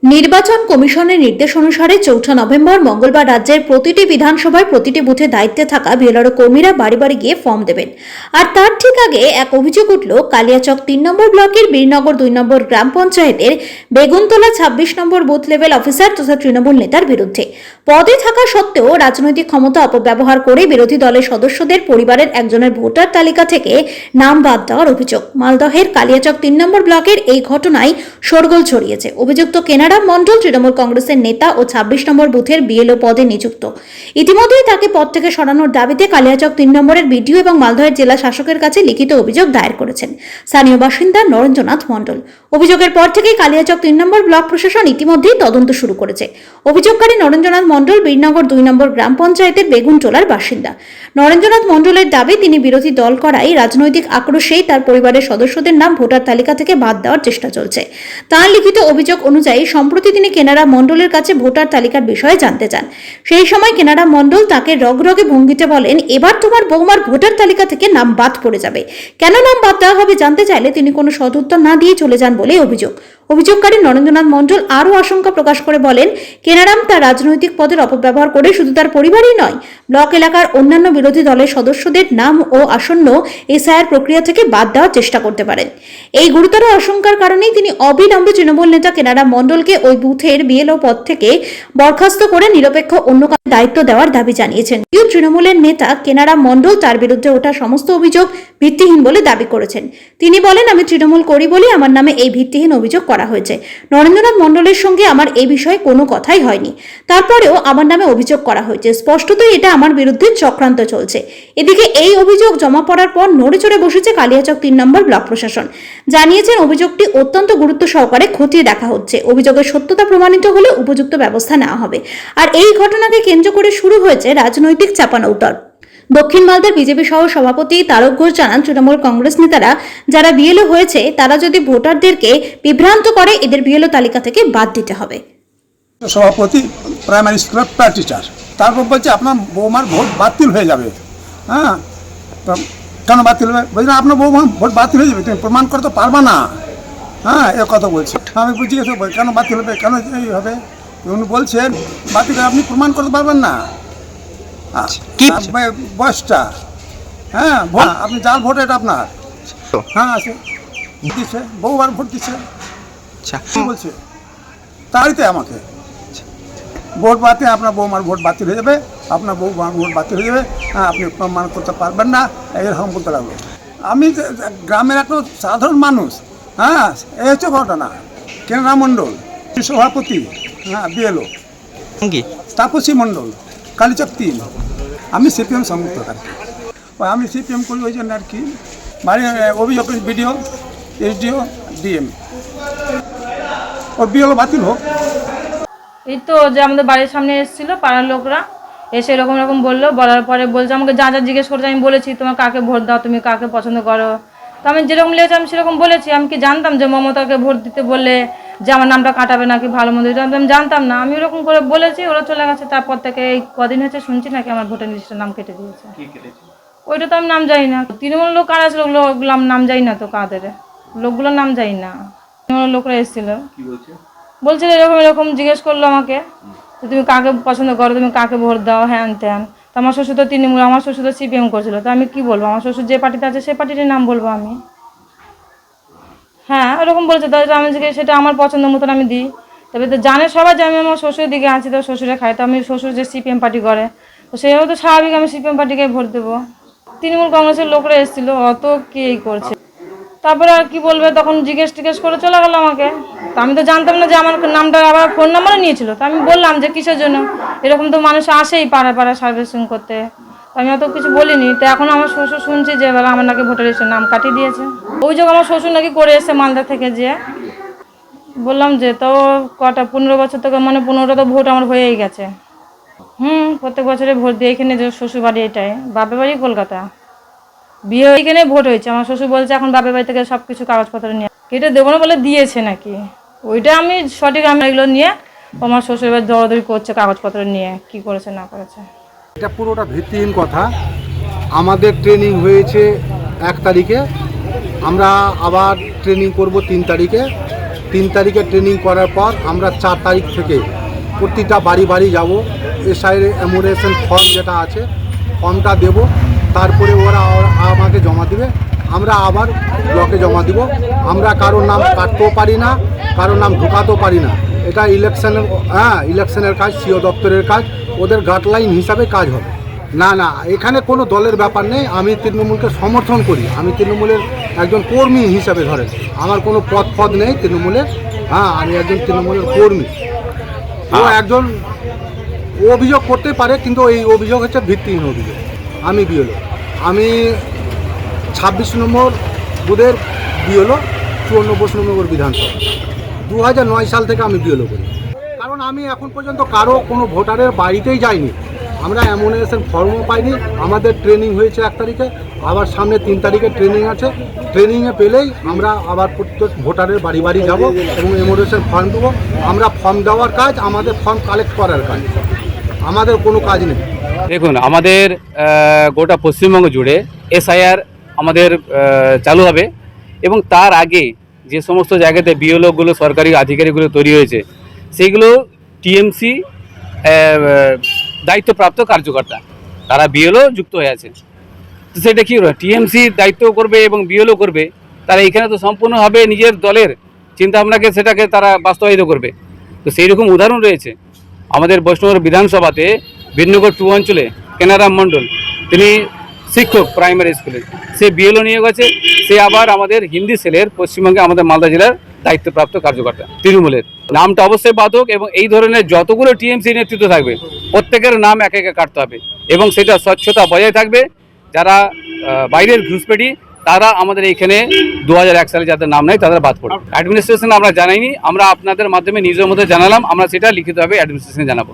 নির্বাচন কমিশনের নির্দেশ অনুসারে ৪ নভেম্বর মঙ্গলবার রাজ্যের প্রতিটি বিধানসভায় প্রতিটি বুথে দায়িত্বে থাকা বিএলআরও কর্মীরা বাড়ি বাড়ি গিয়ে ফর্ম দেবেন। আর তার ঠিক আগে এক অভিযোগ উঠল কালিয়াচক ৩ নম্বর ব্লকের বীরনগর ২ নম্বর গ্রাম পঞ্চায়েতের বেগুনতলা ২৬ নম্বর বুথ লেভেল অফিসার তথা তৃণমূল নেতার বিরুদ্ধে। পদে থাকা সত্ত্বেও রাজনৈতিক ক্ষমতা অপব্যবহার করে বিরোধী দলের সদস্যদের পরিবারের একজনের ভোটার তালিকা থেকে নাম বাদ দেওয়ার অভিযোগ। মালদহের কালিয়াচক ৩ নম্বর ব্লকের এই ঘটনায় শোরগোল ছড়িয়েছে। অভিযুক্ত কেনারাম মণ্ডল তৃণমূল কংগ্রেসের নেতা ও ২৬ নম্বর বুথের বিএলও পদে নিযুক্ত। ইতিমধ্যেই তাকে পদ থেকে সরানোর দাবিতে কালিয়াচক ৩ নম্বরের বিডিও এবং মালদহের জেলা শাসকের কাছে লিখিত অভিযোগ দায়ের করেছেন স্থানীয় বাসিন্দা নরেন্দ্রনাথ মণ্ডল। অভিযোগের পর থেকেই কালিয়াচক ৩ নম্বর ব্লক প্রশাসন ইতিমধ্যেই তদন্ত শুরু করেছে। অভিযোগকারী নরেন্দ্রনাথ মণ্ডল বীরনগর ২ নম্বর গ্রাম পঞ্চায়েতের বেগুনটোলার বাসিন্দা। নরেন্দ্রনাথ মণ্ডলের দাবি, তিনি বিরোধী দল করায় রাজনৈতিক আক্রোশেই তার পরিবারের সদস্যদের নাম ভোটার তালিকা থেকে বাদ দেওয়ার চেষ্টা চলছে। তার লিখিত অভিযোগ অনুযায়ী সম্প্রতি তিনি কেনারাম মণ্ডলের কাছে ভোটার তালিকার বিষয়ে জানতে চান। সেই সময় কেনারাম মণ্ডল তাকে রগরগে ভঙ্গিতে বলেন, এবার তোমার বৌমার ভোটার তালিকা থেকে নাম বাদ পড়ে যাবে। কেন নাম বাদ দেওয়া হবে জানতে চাইলে তিনি কোনো সদুত্তর না দিয়ে চলে যান বলে অভিযোগ। অভিযোগকারী নরেন্দ্রনাথ মণ্ডল আরও আশঙ্কা প্রকাশ করে বলেন, কেনারাম তার রাজনৈতিক পদের অপব্যবহার করে শুধু তার পরিবারই নয়, ব্লক এলাকার অন্যান্য বিরোধী দলের সদস্যদের নাম ও আসন্ন এসআইআর প্রক্রিয়া থেকে বাদ দেওয়ার চেষ্টা করতে পারেন। এই গুরুতর আশঙ্কার কারণেই তিনি অবিলম্বে তৃণমূল নেতা কেনারাম মণ্ডলকে ওই বুথের বিএলও পদ থেকে বরখাস্ত করে নিরপেক্ষ অন্য কাউকে দায়িত্ব দেওয়ার দাবি জানিয়েছেন। তৃণমূলের নেতা কেনারাম মণ্ডল তার বিরুদ্ধে ওঠা সমস্ত অভিযোগ ভিত্তিহীন বলে দাবি করেছেন। তিনি বলেন, আমি তৃণমূল করি বলে আমার নামে এই ভিত্তিহীন অভিযোগ করা হয়েছে। নরেন্দ্রনাথ মণ্ডলের সঙ্গে আমার এই বিষয়ে কোনো কথাই হয়নি, তারপরেও আমার নামে অভিযোগ করা হয়েছে। স্পষ্টতই এটা আমার বিরুদ্ধে চক্রান্ত চলছে। এদিকে এই অভিযোগ জমা পড়ার পর নড়েচড়ে বসেছে কালিয়াচক ৩ নম্বর ব্লক প্রশাসন। জানিয়েছেন, অভিযোগটি অত্যন্ত গুরুত্ব সহকারে খতিয়ে দেখা হচ্ছে। অভিযোগের সত্যতা প্রমাণিত হলে উপযুক্ত ব্যবস্থা নেওয়া হবে। আর এই ঘটনাকে কেন্দ্র করে শুরু হয়েছে রাজনৈতিক চাপানউতর। দক্ষিণ মালদার বিজেপি সহ সভাপতি তারক ঘোষ জানান, তৃণমূল কংগ্রেস নেতারা যারা বিএলও হয়েছে তারা যদি ভোটারদেরকে বিভ্রান্ত করে, এদের বিএলও তালিকা থেকে বাদ দিতে হবে। সভাপতি প্রাইমারি স্কুলের প্রায় টিচার, তারপর বলছে আপনার বৌমার ভোট বাতিল হয়ে যাবে। হ্যাঁ, তো কেন বাতিল হবে? বলছি আপনার বৌমার ভোট বাতিল হয়ে যাবে, তুমি প্রমাণ করতে পারবা না। হ্যাঁ, এ কথা বলছে। আমি জিজ্ঞেস কেন বাতিল হবে, কেন এই হবে? উনি বলছেন বাতিল আপনি প্রমাণ করতে পারবেন না বয়সটা। হ্যাঁ, ভোট আপনি যার ভোট এটা আপনার। হ্যাঁ, আছে দিচ্ছে, বউবার ভোট দিচ্ছে। কি বলছে তাইতে আমাকে ভোট বাতিল, আপনার বৌমার ভোট বাতিল হয়ে যাবে, আপনার বৌমার ভোট বাতিল হয়ে যাবে। হ্যাঁ, আপনি প্রমাণ করতে পারবেন না, এরকম বলতে লাগলো। আমি গ্রামের একটা সাধারণ মানুষ। হ্যাঁ, এই হচ্ছে ঘটনা। কেনারাম মণ্ডল সভাপতি, হ্যাঁ বিএলও তাপসী মণ্ডল, কালীচক ৩। আমি সিপিএম সংযুক্ত আর কি। আমি সিপিএম করি ওই জন্য আর কি। বাড়ি অভিযোগ বিডিও, এসডিও, ডিএম, ওর বিএলও বাতিল হোক। এই তো যে আমাদের বাড়ির সামনে এসেছিল পাড়ার লোকরা, এসে এরকম এরকম বললো। বলার পরে বলছে আমাকে যা যা জিজ্ঞেস করছে আমি বলেছি তোমার কাকে ভোট দাও, তুমি কাকে পছন্দ করো। তো আমি যেরকম লেগেছে আমি সেরকম বলেছি। আমি কি জানতাম যে মমতাকে ভোট দিতে বললে যে আমার নামটা কাটাবে নাকি ভালো মন্দ, আমি জানতাম না। আমি ওরকম করে বলেছি, ওরা চলে গেছে। তারপর থেকে এই কদিন হচ্ছে শুনছি নাকি আমার ভোটার লিস্টের নাম কেটে দিয়েছে। ওইটা তো আমি নাম জানি না। তৃণমূল লোক কারা ছিল ওগুলো নাম জানি না, তো কাদের লোকগুলোর নাম জানি না। তৃণমূল লোকরা এসেছিল, বলছিল এরকম এরকম জিজ্ঞেস করলো আমাকে যে তুমি কাকে পছন্দ করো, তুমি কাকে ভোট দাও, হ্যান ত্যান। তো আমার শ্বশুর তো তৃণমূল, আমার শ্বশুর তো সিপিএম করছিল। তো আমি কি বলবো, আমার শ্বশুর যে পার্টিতে আছে সেই পার্টির নাম বলবো আমি। হ্যাঁ, ওরকম বলেছে। তাহলে আমি সেটা আমার পছন্দ মতন আমি দিই। তবে তো জানে সবাই যে আমি আমার শ্বশুরের দিকে আছি, তো শ্বশুরে খাই। তো আমি শ্বশুর যে সিপিএম পার্টি করে, তো সেও তো স্বাভাবিক আমি সিপিএম পার্টিকে ভোট দেবো। তৃণমূল কংগ্রেসের লোকরা এসেছিল, অত কি করছে। তারপরে আর কি বলবে, তখন জিজ্ঞেস টিজ্ঞেস করে চলে গেল আমাকে। তো আমি তো জানতাম না যে আমার নামটা আবার ফোন নাম্বারও নিয়েছিল। তো আমি বললাম যে কিসের জন্য, এরকম তো মানুষ আসেই পাড়া পাড়া সার্ভিসিং করতে। তো আমি অত কিছু বলিনি। তো এখন আমার শ্বশুর শুনছি যে এবার আমার নাকি ভোটার লিস্টের নাম কাটিয়ে দিয়েছে। অভিযোগ আমার শ্বশুর নাকি করে এসছে মালদা থেকে। যে বললাম যে তো কটা 15 বছর থেকে, মানে 15টা তো ভোট আমার হয়েই গেছে। প্রত্যেক বছরে ভোট দিয়ে এখানে যে শ্বশুর বাড়ি, এটাই বাপের বাড়ি কলকাতা, বিয়ে এখানে ভোট হয়েছে। আমার শ্বশুর বলছে এখন বাপের বাড়ি থেকে সব কিছু কাগজপত্র নিয়ে কেটে দেবো না বলে দিয়েছে নাকি। ওইটা আমি সঠিক, আমি এগুলো নিয়ে আমার শ্বশুর বাড়ি দৌড়াদৌড়ি করছে কাগজপত্র নিয়ে, কি করেছে না করেছে। এটা পুরোটা ভিত্তিহীন কথা। আমাদের ট্রেনিং হয়েছে 1 তারিখে, আমরা আবার ট্রেনিং করব 3 তারিখে। 3 তারিখে ট্রেনিং করার পর আমরা 4 তারিখ থেকে প্রতিটা বাড়ি বাড়ি যাব, এসআইয়ের এমোরেশন ফর্ম যেটা আছে ফর্মটা দেব, তারপরে ওরা আমাকে জমা দিবে, আমরা আবার ব্লকে জমা দিব। আমরা কারোর নাম কাটতেও পারি না, কারোর নাম ঢোকাতেও পারি না। এটা ইলেকশনের কাজ, সিও দপ্তরের কাজ, ওদের গাইডলাইন হিসাবে কাজ হবে। না এখানে কোনো দলের ব্যাপার নেই। আমি তৃণমূলকে সমর্থন করি, আমি তৃণমূলের একজন কর্মী হিসাবে ধরেন, আমার কোনো পদ নেই তৃণমূলের। আমি একজন তৃণমূলের কর্মী। একজন অভিযোগ করতে পারে, কিন্তু এই অভিযোগ হচ্ছে ভিত্তিহীন অভিযোগ। আমি বিএলও, আমি 26 নম্বর বুথের বিএলও, 54 নম্বর বিধানসভা। 2009 সাল থেকে আমি বিএলও করি। কারণ আমি এখন পর্যন্ত কারো কোনো ভোটারের বাড়িতেই যাইনি, আমরা এমোনেশন ফর্মও পাইনি। আমাদের ট্রেনিং হয়েছে 1 তারিখে, আবার সামনে 3 তারিখে ট্রেনিং আছে। ট্রেনিংয়ে পেলেই আমরা আবার প্রত্যেক ভোটারের বাড়ি বাড়ি যাব এবং এমোনেশন ফর্ম দেবো। আমরা ফর্ম দেওয়ার কাজ, আমাদের ফর্ম কালেক্ট করার কাজ, আমাদের কোনো কাজ নেই। দেখুন, আমাদের গোটা পশ্চিমবঙ্গ জুড়ে এসআইআর আমাদের চালু হবে এবং তার আগে যে সমস্ত জায়গাতে বিএলওগুলো, সরকারি আধিকারিকগুলো তৈরি হয়েছে, সেইগুলো টিএমসি দায়িত্বপ্রাপ্ত কার্যকর্তা, তারা বিএলও যুক্ত হয়ে আছে। তো সেটা কী হবে, টিএমসি দায়িত্ব করবে এবং বিএলও করবে, তারা এখানে তো সম্পূর্ণভাবে নিজের দলের চিন্তাভাবনাকে সেটাকে তারা বাস্তবায়িত করবে। তো সেই রকম উদাহরণ রয়েছে আমাদের বৈষ্ণব বিধানসভাতে বিনগর 2 অঞ্চলে কেনারাম মণ্ডল, তিনি শিক্ষক প্রাইমারি স্কুলে, সে বিএলও নিয়োগ আছে। সে আবার আমাদের হিন্দি সেলের পশ্চিমবঙ্গে আমাদের মালদা জেলার দায়িত্বপ্রাপ্ত কার্যকর্তা তৃণমূলের। নামটা অবশ্যই বাধক এবং এই ধরনের যতগুলো টিএমসি নেতৃত্ব থাকবে প্রত্যেকের নাম একে একে কাটতে হবে এবং সেটা স্বচ্ছতা বজায় থাকবে। যারা বাইরের ঘুষপেটি, তারা আমাদের এইখানে 2001 সালে যাদের নাম নেই তাদের বাদ পড়বে। অ্যাডমিনিস্ট্রেশন আমরা জানাইনি, আমরা আপনাদের মাধ্যমে নিজের মধ্যে জানালাম, আমরা সেটা লিখিতভাবে অ্যাডমিনিস্ট্রেশনে জানাবো।